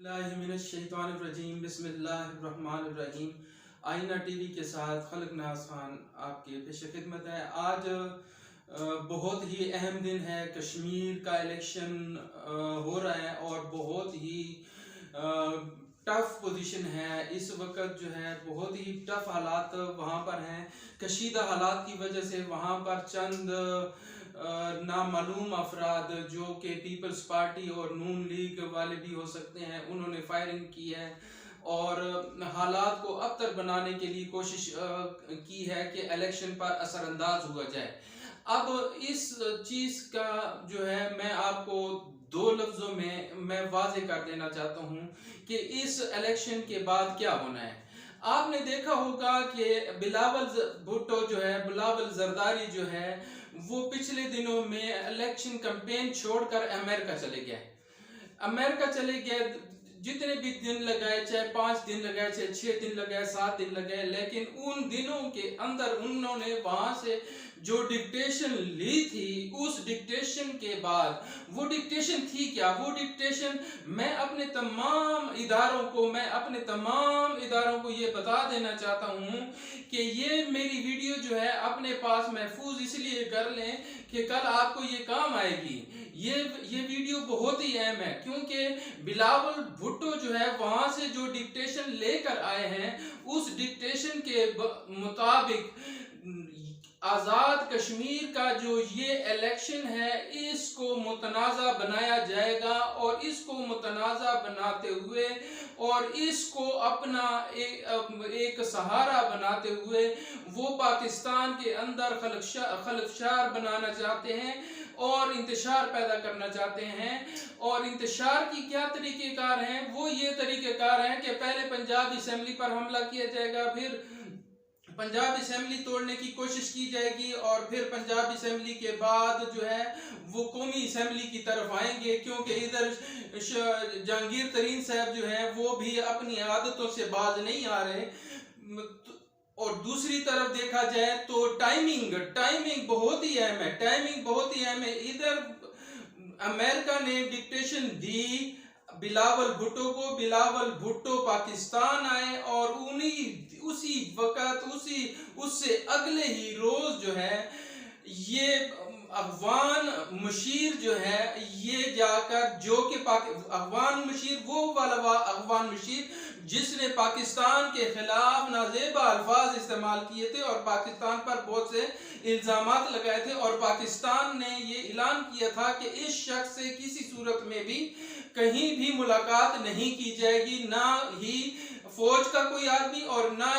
बिस्मिल्लाहिर्रहमानिर्रहीम बिस्मिल्लाहिर्रहमानिर्रहीम। आईना टीवी के साथ खलक नाज खान आपके पेश खिदमत है। आज बहुत ही अहम दिन है। कश्मीर का इलेक्शन हो रहा है और बहुत ही टफ पोजीशन है इस वक्त। जो है बहुत ही टफ हालात वहाँ पर हैं। कशीदा हालात की वजह से वहाँ पर चंद नामालूम अफराद जो कि पीपल्स पार्टी और नून लीग वाले भी हो सकते हैं, उन्होंने फायरिंग की है और हालात को अबतर बनाने के लिए कोशिश की है कि इलेक्शन पर असरअंदाज हुआ जाए। अब इस चीज़ का जो है मैं आपको दो लफ्ज़ों में मैं वाज़ेह कर देना चाहता हूँ कि इस इलेक्शन के बाद क्या होना है। आपने देखा होगा कि बिलावल भुट्टो जो है, बिलावल जरदारी जो है, वो पिछले दिनों में इलेक्शन कैंपेन छोड़कर अमेरिका चले गए। अमेरिका चले गए, जितने भी दिन लगाए, चाहे 5 दिन लगाए, चाहे 6 दिन लगाए, 7 दिन लगाए, लेकिन उन दिनों के अंदर उन्होंने वहां से जो डिक्टेशन ली थी, उस डिक्टेशन के बाद वो डिक्टेशन थी क्या? वो डिक्टेशन मैं अपने तमाम इदारों को ये बता देना चाहता हूँ कि ये मेरी वीडियो जो है अपने पास महफूज इसलिए कर लें कि कल आपको ये काम आएगी। ये वीडियो बहुत ही अहम है क्योंकि बिलावल भुट्टो जो है वहां से जो डिक्टेशन लेकर आए हैं, उस डिक्टेशन के मुताबिक आज़ाद कश्मीर का जो ये इलेक्शन है इसको मुतनाज़ा बनाया जाएगा और इसको मुतनाज़ा बनाते हुए और इसको अपना एक सहारा बनाते हुए वो पाकिस्तान के अंदर खलफशार बनाना चाहते हैं और इंतशार पैदा करना चाहते हैं। और इंतशार की क्या तरीक़ेकार हैं? वो ये तरीक़ेकार हैं कि पहले पंजाब असेंबली पर हमला किया जाएगा, फिर पंजाब असेंबली तोड़ने की कोशिश की जाएगी और फिर पंजाब असेंबली के बाद जो है वो कौमी असेंबली की तरफ आएंगे, क्योंकि इधर जहांगीर तरीन साहब जो है वो भी अपनी आदतों से बाज नहीं आ रहे। और दूसरी तरफ देखा जाए तो टाइमिंग बहुत ही अहम है। इधर अमेरिका ने डिक्टेशन दी बिलावल भुट्टो को, बिलावल भुट्टो पाकिस्तान आए और उसी वक्त उससे अगले ही रोज जो है ये अफगान मुशीर जो है ये जाकर, जो कि अफगान मुशीर वो वाला अफगान मुशीर जिसने पाकिस्तान के खिलाफ नाजेबा अल्फाज इस्तेमाल किए थे और पाकिस्तान पर बहुत से इल्जामात लगाए थे और पाकिस्तान ने ये ऐलान किया था कि इस शख्स से किसी सूरत में भी कहीं भी मुलाकात नहीं की जाएगी, ना ही फौज का कोई आदमी और ना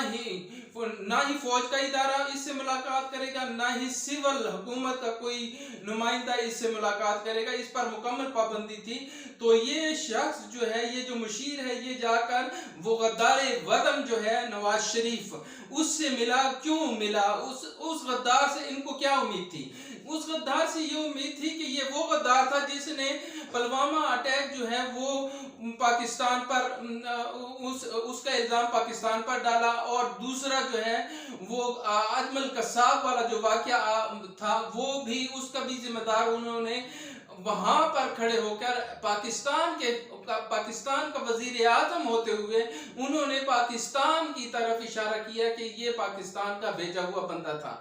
ही फौज का इदारा इससे मुलाकात करेगा, ना ही सिविल हुकूमत का कोई नुमाइंदा इससे मुलाकात करेगा। इस पर मुकम्मल पाबंदी थी। तो ये शख्स जो है, ये जो मुशीर है, ये जाकर वो गद्दार वतन जो है नवाज शरीफ, उससे मिला। क्यों मिला? उस गद्दार से इनको क्या उम्मीद थी? उस गद्दार से ये उम्मीद थी कि ये वो गद्दार था जिसने पुलवामा अटैक जो है वो पाकिस्तान पर उसका इल्जाम पाकिस्तान पर डाला और दूसरा जो है वो अजमल कसाब वाला जो वाकया था वो भी उसका भी जिम्मेदार उन्होंने वहां पर खड़े होकर पाकिस्तान का वजीर आज़म होते हुए उन्होंने पाकिस्तान की तरफ इशारा किया कि ये पाकिस्तान का भेजा हुआ बंदा था।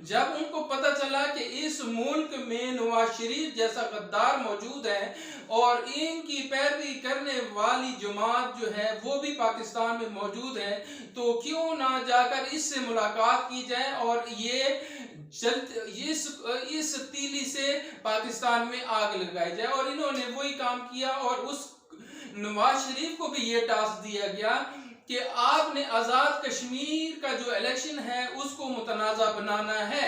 जब उनको पता चला कि इस मुल्क में नवाज शरीफ जैसा गद्दार मौजूद है और इनकी पैरवी करने वाली जमात जो है वो भी पाकिस्तान में मौजूद है, तो क्यों ना जाकर इससे मुलाकात की जाए और इस तीली से पाकिस्तान में आग लगाई जाए। और इन्होंने वही काम किया और उस नवाज शरीफ को भी ये टास्क दिया गया कि आपने आज़ाद कश्मीर का जो इलेक्शन है उसको मुतनाज़ा बनाना है।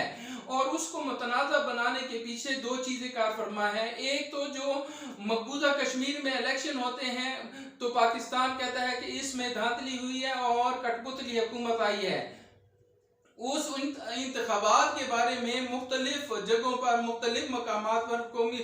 और उसको मुतनाज़ा बनाने के पीछे दो चीज़ें कार फरमा है। एक तो जो मकबूजा कश्मीर में इलेक्शन होते हैं तो पाकिस्तान कहता है कि इसमें धांधली हुई है और कठपुतली हुकूमत आई है। उस इंतखाबात के बारे में मुख्तलिफ जगहों पर, मुख्तलिफ मकामात पर कौमी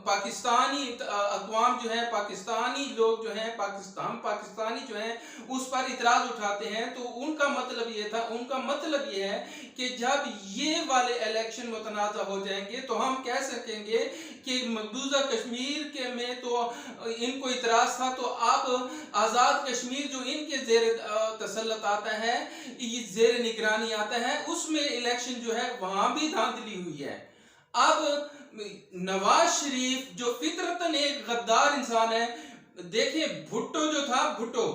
पाकिस्तानी अक़वाम जो है, पाकिस्तानी लोग जो हैं, पाकिस्तानी जो हैं उस पर इतराज़ उठाते हैं। तो उनका मतलब ये है कि जब ये वाले इलेक्शन मुतनाज़ा हो जाएंगे तो हम कह सकेंगे कि मकबूजा कश्मीर के में तो इनको इतराज था, तो अब आज़ाद कश्मीर जो इनके जेर तसल्लुत आता है, ये जेर निगरानी आता है, उसमें इलेक्शन जो है वहां भी धांधली हुई है। अब नवाज शरीफ जो फितरतन एक गद्दार इंसान है, देखिए भुट्टो जो था, भुट्टो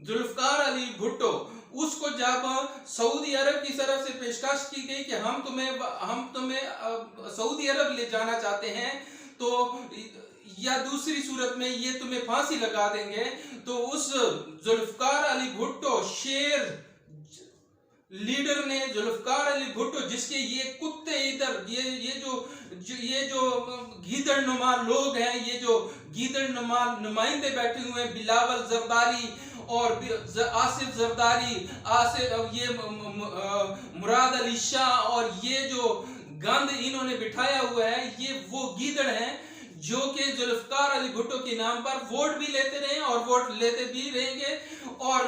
जुल्फकार अली भुट्टो, उसको जब सऊदी अरब की तरफ से पेशकश की गई कि हम तुम्हें सऊदी अरब ले जाना चाहते हैं, तो या दूसरी सूरत में ये तुम्हें फांसी लगा देंगे, तो उस जुल्फकार अली भुट्टो शेर लीडर ने, जुल्फकार अली भुट्टो, जिसके ये कुत्ते इधर ये जो गीदड़ नुमा लोग हैं, ये जो गीदड़ नुमा नुमाइंदे बैठे हुए हैं, बिलावल जरदारी और आसिफ जरदारी, ये मुराद अली शाह, और ये जो गंद इन्होंने बिठाया हुआ है, ये वो गीदड़ हैं जो कि जुल्फकार अली भुट्टो के नाम पर वोट भी लेते रहे और वोट लेते भी रहेंगे, और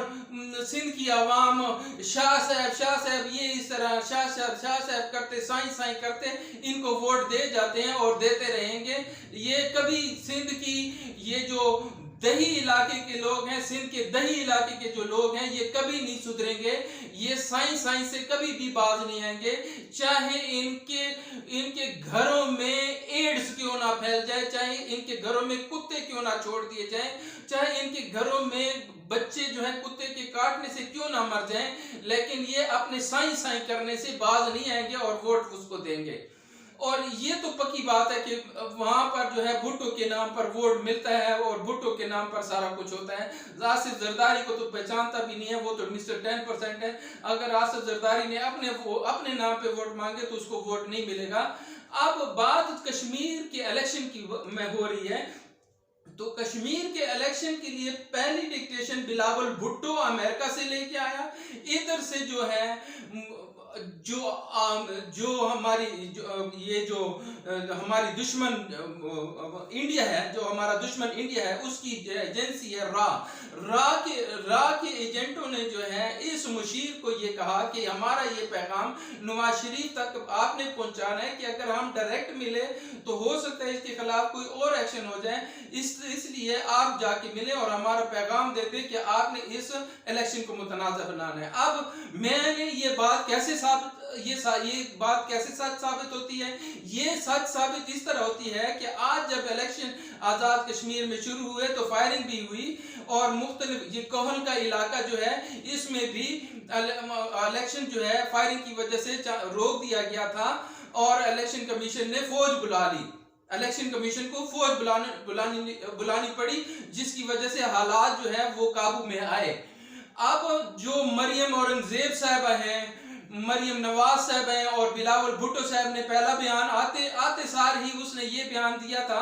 सिंध की आवाम शाह साहब ये इस तरह शाह साहब करते, साई करते इनको वोट दे जाते हैं और देते रहेंगे। ये कभी सिंध की ये जो दही इलाके के लोग हैं, सिंध के दही इलाके के जो लोग हैं, ये कभी नहीं सुधरेंगे, ये साई से कभी भी बाज नहीं आएंगे, चाहे इनके घरों में एड्स क्यों ना फैल जाए, चाहे इनके घरों में कुत्ते क्यों ना छोड़ दिए जाएं, चाहे इनके घरों में बच्चे जो है कुत्ते के काटने से क्यों ना मर जाएं, लेकिन ये अपने साई करने से बाज नहीं आएंगे और वोट उसको देंगे। और ये तो पक्की बात है कि वहां पर जो है भुट्टो के नाम पर वोट मिलता है और भुट्टो के नाम पर सारा कुछ होता है। आसिफ जरदारी को तो पहचानता भी नहीं है, वो तो मिस्टर 10% है। अगर आसिफ जरदारी ने अपने नाम पे वोट मांगे तो उसको वोट नहीं मिलेगा। अब बात कश्मीर के इलेक्शन की में हो रही है, तो कश्मीर के इलेक्शन के लिए पहली डिक्टेशन बिलावल भुट्टो अमेरिका से लेके आया। इधर से जो है जो हमारी दुश्मन इंडिया है, जो हमारा दुश्मन इंडिया है, उसकी एजेंसी है रा के एजेंटों ने जो है इस मुशीर को ये कहा कि हमारा ये पैगाम नवाज शरीफ तक आपने पहुंचाना है कि अगर हम डायरेक्ट मिले तो हो सकता है इसके खिलाफ कोई और एक्शन हो जाए, इसलिए आप जाके मिले और हमारा पैगाम दे दें कि आपने इस इलेक्शन को मुतनाज़ बनाना है। अब मैंने ये बात कैसे ये बात कैसे सच साबित होती है? ये सच साबित इस तरह होती है कि आज जब इलेक्शन आज़ाद कश्मीर में शुरू हुए तो फायरिंग भी हुई और मुख्तलिफ ये कोहल का इलाका जो है इसमें भी इलेक्शन जो है फायरिंग की वजह से रोक दिया गया था और इलेक्शन कमीशन ने फौज बुला ली। इलेक्शन कमीशन को फौज बुलानी पड़ी, जिसकी वजह से हालात जो है वो काबू में आए। अब जो मरियम औरंगजेब साहबा हैं, मरियम नवाज साहब हैं और बिलावल भुट्टो साहब ने पहला बयान आते सार ही उसने ये बयान दिया था,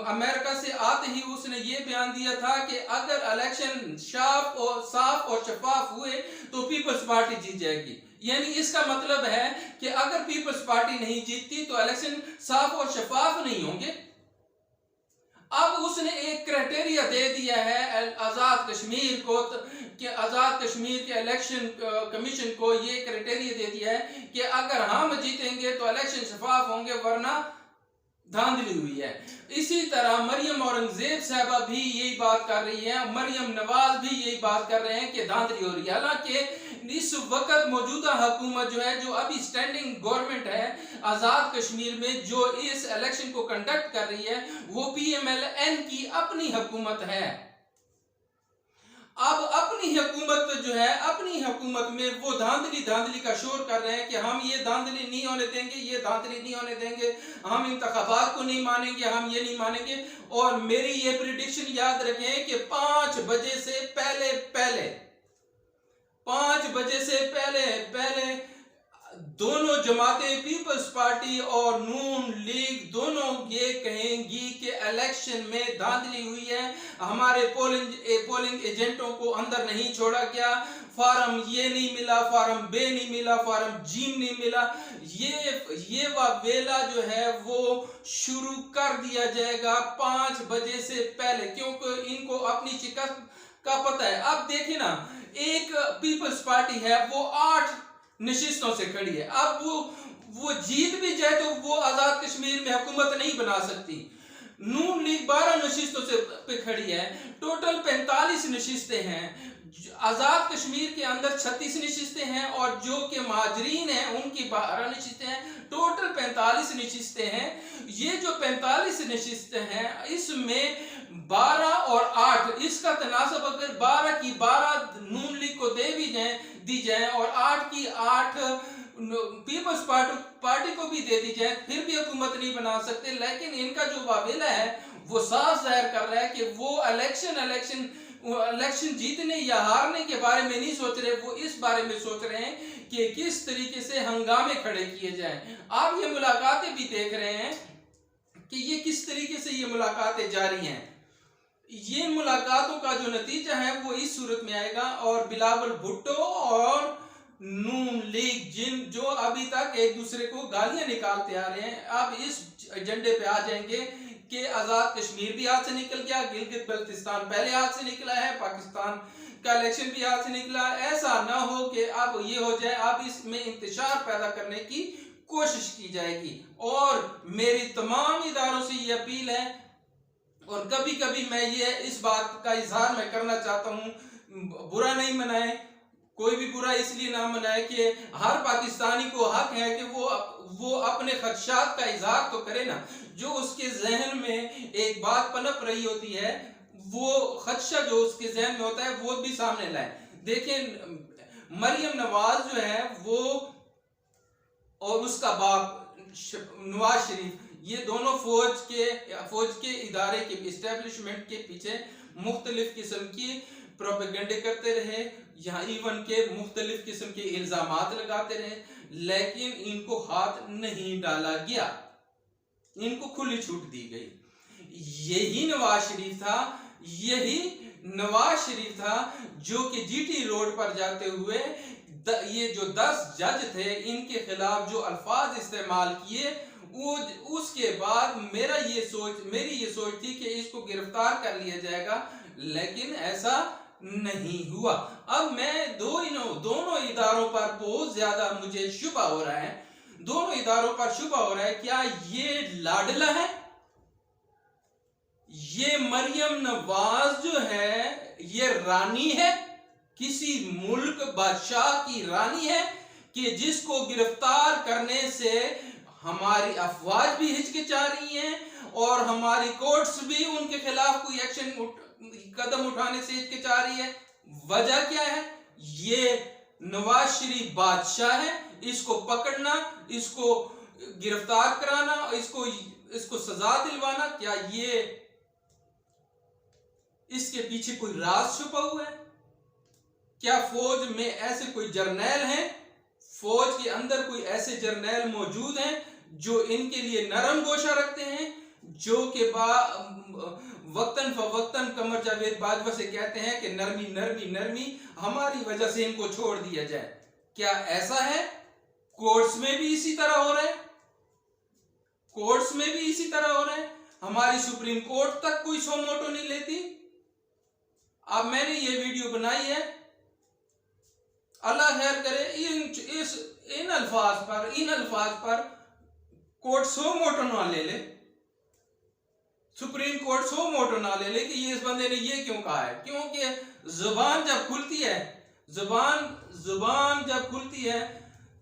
अमेरिका से आते ही उसने ये बयान दिया था कि अगर इलेक्शन साफ और शफाफ हुए तो पीपल्स पार्टी जीत जाएगी। यानी इसका मतलब है कि अगर पीपल्स पार्टी नहीं जीतती तो इलेक्शन साफ और शफाफ नहीं होंगे। अब उसने एक क्राइटेरिया दे दिया है आज़ाद कश्मीर को कि आज़ाद कश्मीर के इलेक्शन कमीशन को ये क्राइटेरिया दे दिया है कि अगर हम जीतेंगे तो इलेक्शन शफाफ होंगे, वरना धांधली हुई है। इसी तरह मरियम औरंगजेब साहबा भी यही बात कर रही है, मरियम नवाज भी यही बात कर रहे हैं कि धांधली हो रही है। हालांकि इस वक्त मौजूदा हुकूमत जो है, जो अभी स्टैंडिंग गवर्नमेंट है आज़ाद कश्मीर में, जो इस इलेक्शन को कंडक्ट कर रही है, वो PMLN की अपनी हुकूमत है। अब अपनी हुकूमत जो है, अपनी हुकूमत में वो धांधली का शोर कर रहे हैं कि हम ये धांधली नहीं होने देंगे, ये धांधली नहीं होने देंगे, हम इंतखाबात को नहीं मानेंगे, हम ये नहीं मानेंगे। और मेरी ये प्रिडिक्शन याद रखें कि 5 बजे से पहले दोनों जमातें, पीपल्स पार्टी और नून लीग, दोनों ये कहेंगी कि इलेक्शन में धांधली हुई है, हमारे पोलिंग एजेंटों को अंदर नहीं छोड़ा गया, फार्म ये नहीं मिला, फार्म बे नहीं मिला, फार्म जीम नहीं मिला। ये वेला जो है वो शुरू कर दिया जाएगा 5 बजे से पहले, क्योंकि इनको अपनी शिकस्त का पता है। अब देखिए ना, एक पीपल्स पार्टी है वो 8 नशिस्तों से खड़ी है। अब वो जीत भी जाए तो वो आजाद कश्मीर में हुकूमत नहीं बना सकती। नून लीग 12 नशिस्तों से पे खड़ी है, टोटल 45 नशिस्तें हैं। आजाद कश्मीर के अंदर 36 नशिस्तें हैं और जो कि महाजरीन हैं उनकी 12 नशिस्तें हैं, टोटल 45 नशिस्तें हैं। ये जो 45 नशिस्तें हैं इसमें 12 और 8 इसका तनासब अगर 12 की 12 नून लीग को दी जाए और 8 की 8 पीपल्स पार्टी को भी दे दी जाए फिर भी हुकूमत नहीं बना सकते। लेकिन इनका जो वाविला है वो साफ जाहिर कर रहा है कि वो इलेक्शन जीतने या हारने के बारे में नहीं सोच रहे, वो इस बारे में सोच रहे हैं कि किस तरीके से हंगामे खड़े किए जाएं। आप ये मुलाकातें भी देख रहे हैं कि ये किस तरीके से ये मुलाकातें जारी हैं। ये मुलाकातों का जो नतीजा है वो इस सूरत में आएगा और बिलावल भुट्टो और नून लीग जो अभी तक एक दूसरे को गालियां निकालते आ रहे हैं, अब इस एजेंडे पे आ जाएंगे कि आजाद कश्मीर भी हाथ से निकल गया, गिलगित बल्तिस्तान पहले हाथ से निकला है, पाकिस्तान का इलेक्शन भी हाथ से निकला। ऐसा ना हो कि अब ये हो जाए, अब इसमें इंतशार पैदा करने की कोशिश की जाएगी। और मेरी तमाम इदारों से ये अपील है और कभी कभी मैं ये इस बात का इजहार मैं करना चाहता हूँ, बुरा नहीं मनाए, कोई भी बुरा इसलिए ना मनाए कि हर पाकिस्तानी को हक है कि वो अपने खदशात का इजहार तो करे ना। जो उसके जहन में एक बात पनप रही होती है वो खदशा जो उसके जहन में होता है वो भी सामने लाए। देखिए मरियम नवाज जो है वो और उसका बाप नवाज शरीफ, ये दोनों फौज के इदारे के इस्टेब्लिशमेंट के पीछे मुख्तलिफ किस्म की प्रोपेगेंडे करते रहे, यहाँ इवन के मुख्तलिफ किस्म के इल्जामात लगाते रहे, लेकिन इनको हाथ नहीं डाला गया, इनको खुली छूट दी गई। यही नवाज शरीफ था जो कि जीटी रोड पर जाते हुए ये जो 10 जज थे इनके खिलाफ जो अल्फाज इस्तेमाल किए, उसके बाद मेरी ये सोच थी कि इसको गिरफ्तार कर लिया जाएगा, लेकिन ऐसा नहीं हुआ। अब मैं दोनों इदारों पर बहुत ज्यादा मुझे शुबा हो रहा है, दोनों इदारों पर शुबा हो रहा है, क्या ये लाडला है? ये मरियम नवाज जो है ये रानी है, किसी मुल्क बादशाह की रानी है कि जिसको गिरफ्तार करने से हमारी अफवाज भी हिचकिचा रही हैं और हमारी कोर्ट्स भी उनके खिलाफ कोई कदम उठाने से हिचकिचा रही है। वजह क्या है? ये नवाज शरीफ बादशाह है, इसको पकड़ना, इसको गिरफ्तार कराना, इसको सजा दिलवाना, क्या ये इसके पीछे कोई राज छुपा हुआ है? क्या फौज में ऐसे कोई जर्नैल हैं, फौज के अंदर कोई ऐसे जर्नैल मौजूद हैं जो इनके लिए नरम गोशा रखते हैं, जो के वक्तन फवक्तन कमर जावेद बाजवा से कहते हैं कि नरमी नरमी नरमी, हमारी वजह से इनको छोड़ दिया जाए? क्या ऐसा है? कोर्ट्स में भी इसी तरह हो रहा है, कोर्ट्स में भी इसी तरह हो रहा है। हमारी सुप्रीम कोर्ट तक कोई सो मोटो नहीं लेती। अब मैंने ये वीडियो बनाई है, अल्लाह खैर करे, इन अल्फाज पर कोर्ट सो मोटो ना ले ले, सुप्रीम कोर्ट सो मोटो ना ले ले कि ये इस बंदे ने ये क्यों कहा है, क्योंकि जुबान जब खुलती है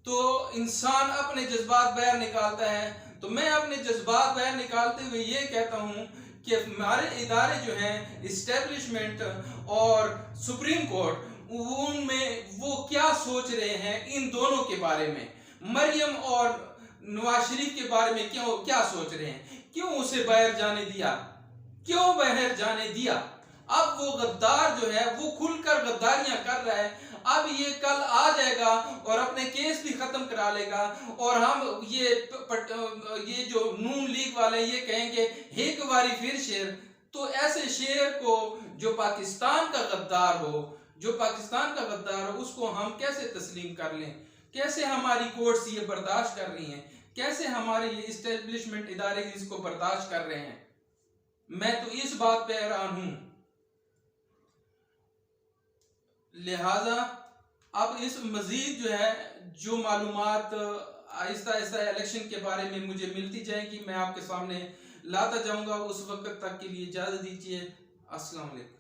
तो इंसान अपने जज्बात बाहर निकालता है। तो मैं अपने जज्बात बाहर निकालते हुए ये कहता हूं कि हमारे इदारे जो हैं, इस्टेब्लिशमेंट और सुप्रीम कोर्ट, उनमें वो क्या सोच रहे हैं इन दोनों के बारे में, मरियम और नवाज शरीफ के बारे में क्या सोच रहे हैं, क्यों उसे बाहर जाने दिया? अब वो गद्दार जो है वो खुलकर गद्दारियां कर रहा है। अब ये कल आ जाएगा और अपने केस भी खत्म करा लेगा और हम ये जो नून लीग वाले ये कहेंगे एक बारी फिर शेर। तो ऐसे शेर को जो पाकिस्तान का गद्दार हो उसको हम कैसे तस्लीम कर लें? कैसे हमारी कोर्ट्स ये बर्दाश्त कर रही हैं? कैसे हमारे ये इस्टेब्लिशमेंट इदारे इसको बर्दाश्त कर रहे हैं? मैं तो इस बात पे हैरान हूं। लिहाजा अब इस मजीद जो है जो मालूमात आहिस्ता आहिस्ता इलेक्शन के बारे में मुझे मिलती जाएगी, मैं आपके सामने लाता जाऊंगा। उस वक्त तक के लिए इजाज़त दीजिए। अस्सलाम वालेकुम।